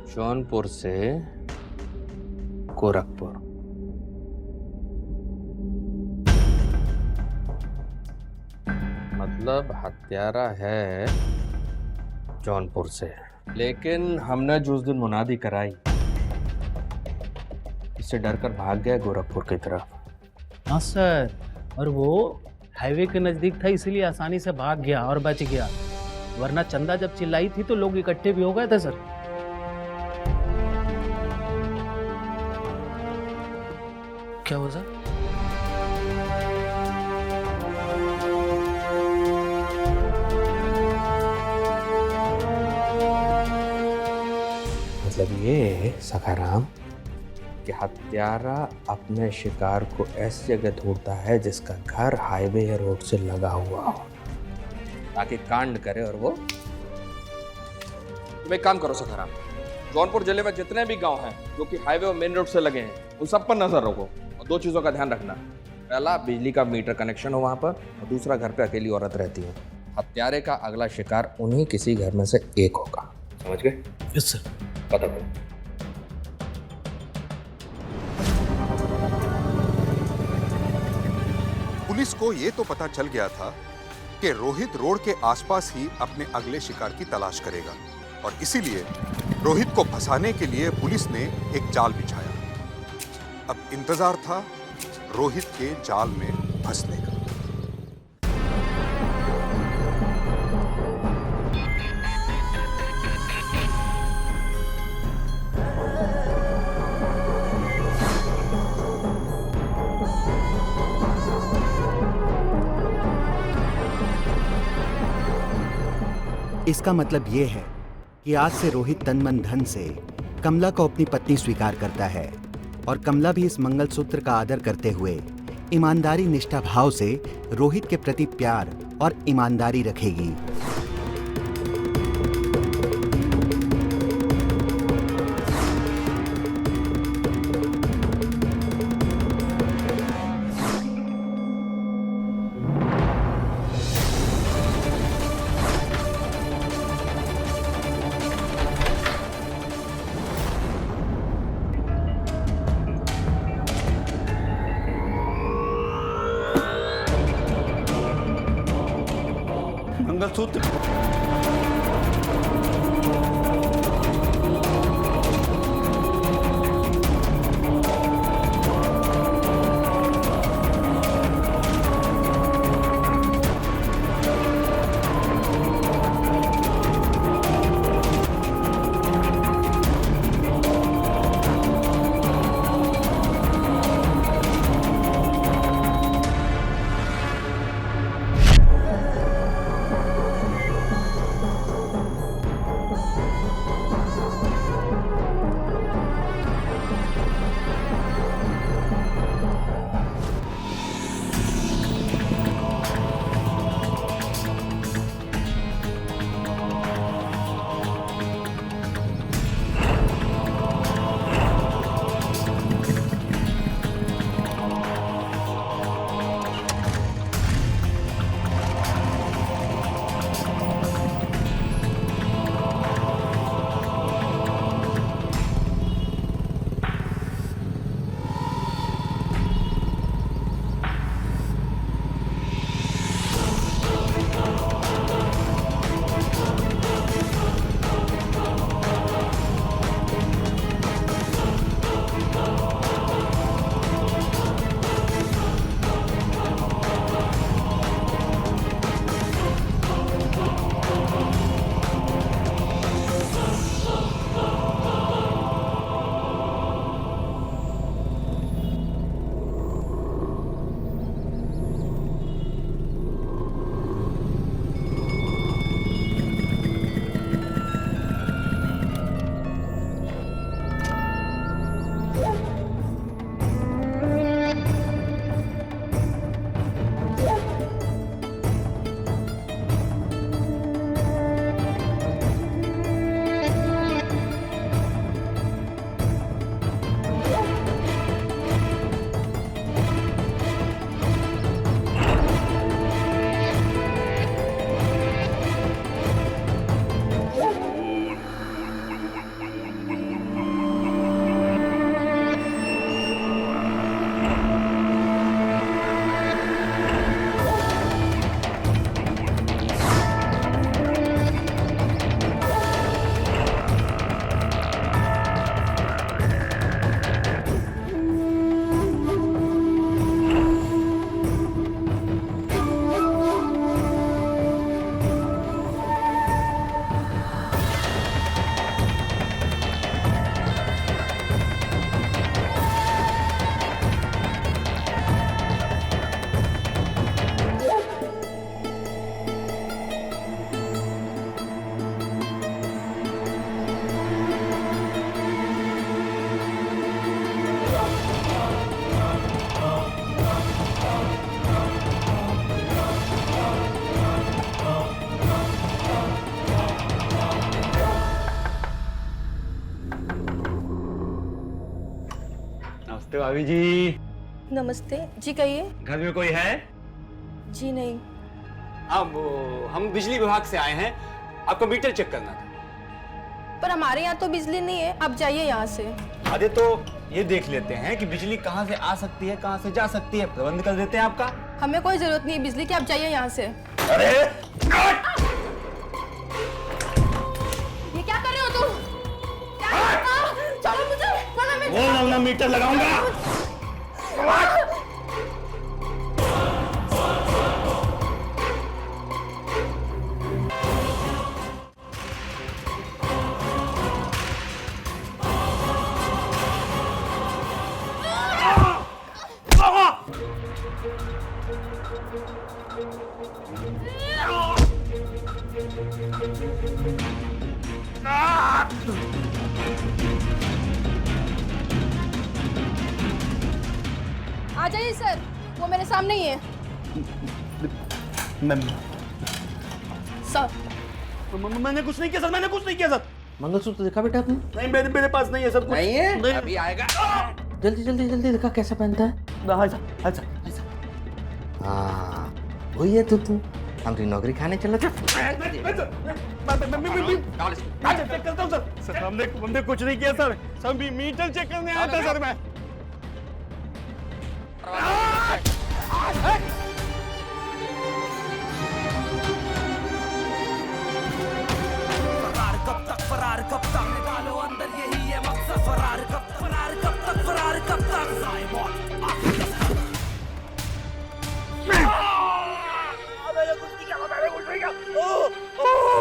Speaker 5: जौनपुर से गोरखपुर। मतलब हत्यारा है जौनपुर से, लेकिन हमने जो उस दिन मुनादी कराई इससे डरकर भाग गया गोरखपुर की तरफ।
Speaker 11: हाँ सर, और वो हाईवे के नजदीक था इसलिए आसानी से भाग गया और बच गया, वरना चंदा जब चिल्लाई थी तो लोग इकट्ठे भी हो गए थे सर। क्या हुआ सर?
Speaker 5: मतलब ये सखाराम कि हत्यारा अपने शिकार को ऐसी जगह ढूंढता है जिसका घर हाईवे या रोड से लगा हुआ हो, ताकि कांड करे। और वो तुम एक काम करो सखाराम, जौनपुर जिले में जितने भी गांव हैं जो कि हाईवे और मेन रोड से लगे हैं उन सब पर नजर रखो, और 2 चीजों का ध्यान रखना। पहला, बिजली का मीटर कनेक्शन हो वहां पर, और दूसरा, घर पे अकेली औरत रहती है। हत्यारे का अगला शिकार उन्हीं किसी घर में से एक होगा, समझ गए?
Speaker 11: Yes sir.
Speaker 5: पता करो।
Speaker 10: पुलिस को ये तो पता चल गया था कि रोहित रोड के आसपास ही अपने अगले शिकार की तलाश करेगा, और इसीलिए रोहित को फंसाने के लिए पुलिस ने एक जाल बिछाया। अब इंतजार था रोहित के जाल में फंसने का।
Speaker 20: इसका मतलब ये है कि आज से रोहित तन मन धन से कमला को अपनी पत्नी स्वीकार करता है, और कमला भी इस मंगलसूत्र का आदर करते हुए ईमानदारी निष्ठा भाव से रोहित के प्रति प्यार और ईमानदारी रखेगी।
Speaker 13: मंगलसूत्र।
Speaker 18: नमस्ते भाभी जी।
Speaker 4: नमस्ते जी, कहिए।
Speaker 18: घर में कोई है?
Speaker 4: जी नहीं।
Speaker 18: अब हम बिजली विभाग से आए हैं, आपको मीटर चेक करना था।
Speaker 4: पर हमारे यहाँ तो बिजली नहीं है, आप जाइए यहाँ से।
Speaker 18: अरे तो ये देख लेते हैं कि बिजली कहाँ से आ सकती है, कहाँ से जा सकती है, प्रबंध कर देते हैं आपका।
Speaker 4: हमें कोई जरूरत नहीं है बिजली की, आप जाइए यहाँ से।
Speaker 18: अरे
Speaker 4: ये क्या कर रहे हो तुम? चलो मुझे,
Speaker 13: बोल ना मीटर लगाऊंगा।
Speaker 4: आ जाइए सर, वो मेरे सामने ही है। सर
Speaker 18: मैंने कुछ नहीं किया सर, मैंने कुछ नहीं किया सर।
Speaker 13: मंगलसूत्र देखा बेटा आपने?
Speaker 18: नहीं, मेरे पास नहीं है सब कुछ।
Speaker 13: नहीं है?
Speaker 18: नहीं।
Speaker 13: अभी आएगा। जल्दी जल्दी जल्दी दिखा कैसा पहनता है। हाँ वही है तू हमारी नौकरी खाने चला था।
Speaker 18: चेक करता हूँ सर। हमने कुछ नहीं किया सर, सब मीटर चेक करने आया था सर मैं।
Speaker 16: कब तक निकालो अंदर यही है मकसद फरार कब तक फरार कब तक फरार कब तक जाए मौत आखिर कब तक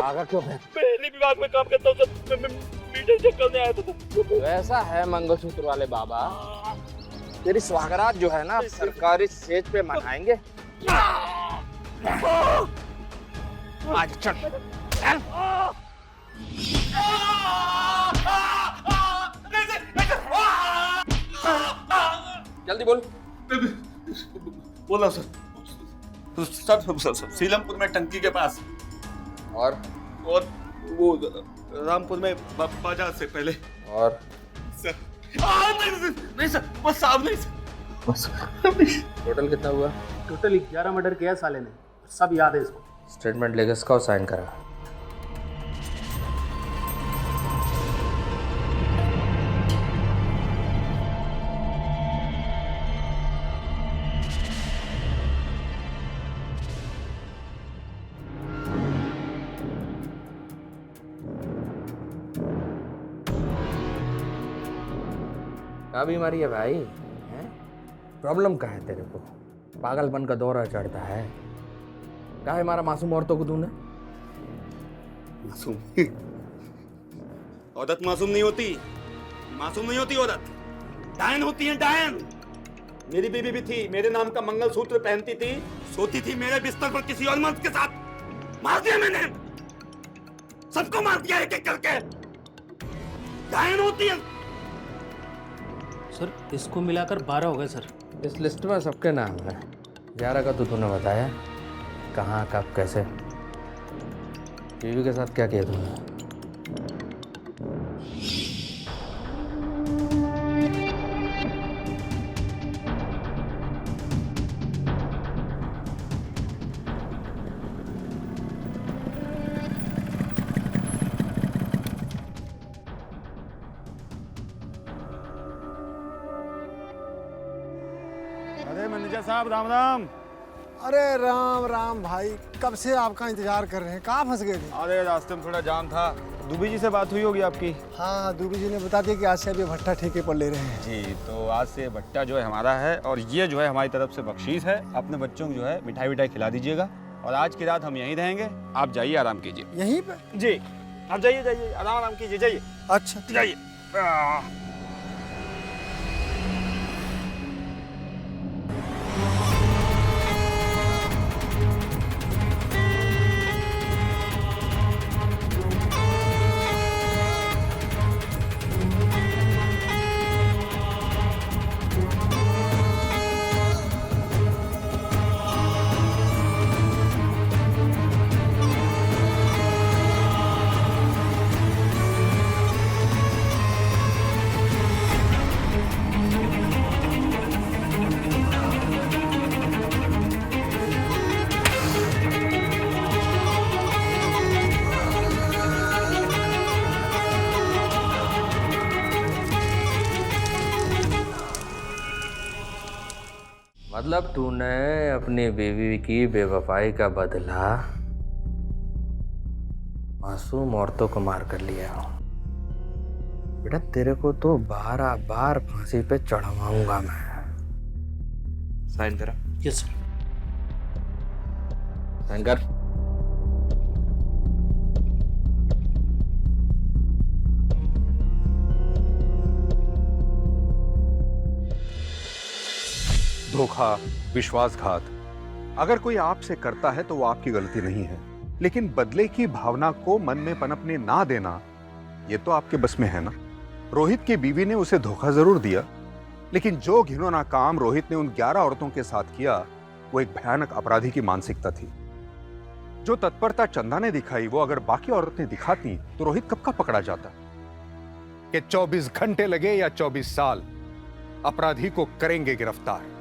Speaker 9: आगा क्यों है?
Speaker 12: पहले विभाग में काम करता हूँ सर, मीटर चेक करने आया था।
Speaker 9: वैसा है मंगलसूत्र वाले बाबा, तेरी स्वागरात जो है ना सरकारी स्टेज पे मनाएंगे। आज चल जल्दी बोल।
Speaker 18: बोला सर सीलमपुर में टंकी के पास
Speaker 9: और
Speaker 18: वो रामपुर में बाजार से पहले
Speaker 9: और
Speaker 18: सर नहीं सर बस साहब नहीं सर बस
Speaker 9: टोटल कितना हुआ?
Speaker 2: टोटल 11 मर्डर किया साले ने, सब याद है इसको।
Speaker 5: स्टेटमेंट लेके इसका साइन करा। क्या बीमारी है भाई? प्रॉब्लम क्या है तेरे को? पागलपन का दौरा चढ़ता है? क्या है मारा मासूम औरतों को तूने?
Speaker 18: मासूम औरत मासूम नहीं होती, मासूम नहीं होती औरत, डायन होती है डायन। मेरी बीवी भी थी, मेरे नाम का मंगलसूत्र पहनती थी, सोती थी मेरे बिस्तर पर किसी और मर्द के साथ। मार दिया मैंने, सबको मार दिया एक एक करके। डायन होती है।
Speaker 11: सर इसको मिलाकर 12 हो गए सर।
Speaker 5: इस लिस्ट में सबके नाम है। 11 का तो तूने बताया, कहाँ कब कैसे? बीवी के साथ क्या किया तूने?
Speaker 12: अरे मैनेजर साहब राम राम।
Speaker 19: अरे राम राम भाई, कब से आपका इंतजार कर रहे हैं, कहाँ फंस गए थे?
Speaker 12: अरे रास्ते में थोड़ा जाम था। दुबी जी से बात हुई होगी आपकी?
Speaker 19: हाँ, दुबी जी ने बता दिया कि आज से अब ये भट्टा ठेके पर ले रहे हैं।
Speaker 12: जी, तो आज से भट्टा जो है हमारा है और ये जो है हमारी तरफ से बख्शीश है। अपने बच्चों को जो है मिठाई विठाई खिला दीजिएगा और आज की रात हम यहीं रहेंगे। आप जाइए आराम कीजिए।
Speaker 19: यहीं पे?
Speaker 12: जी, आप जाइए जाइए आराम कीजिए, जाइए।
Speaker 19: अच्छा
Speaker 12: जाइए।
Speaker 5: मतलब तूने अपनी बीवी की बेवफाई का बदला मासूम औरतों को मार कर लिया। बेटा तेरे को तो 12 बार फांसी पे चढ़वाऊंगा मैं। साइन करा।
Speaker 11: Yes sir.
Speaker 5: साइन कर।
Speaker 10: धोखा, विश्वासघात अगर कोई आपसे करता है तो वो आपकी गलती नहीं है, लेकिन बदले की भावना को मन में पनपने ना देना ये तो आपके बस में है ना। रोहित की बीवी ने उसे धोखा जरूर दिया, लेकिन जो घिनौना काम रोहित ने उन 11 औरतों के साथ किया वो एक भयानक अपराधी की मानसिकता थी। जो तत्परता चंदा ने दिखाई वो अगर बाकी औरतें दिखाती तो रोहित कब का पकड़ा जाता। कि 24 घंटे लगे या 24 साल, अपराधी को करेंगे गिरफ्तार।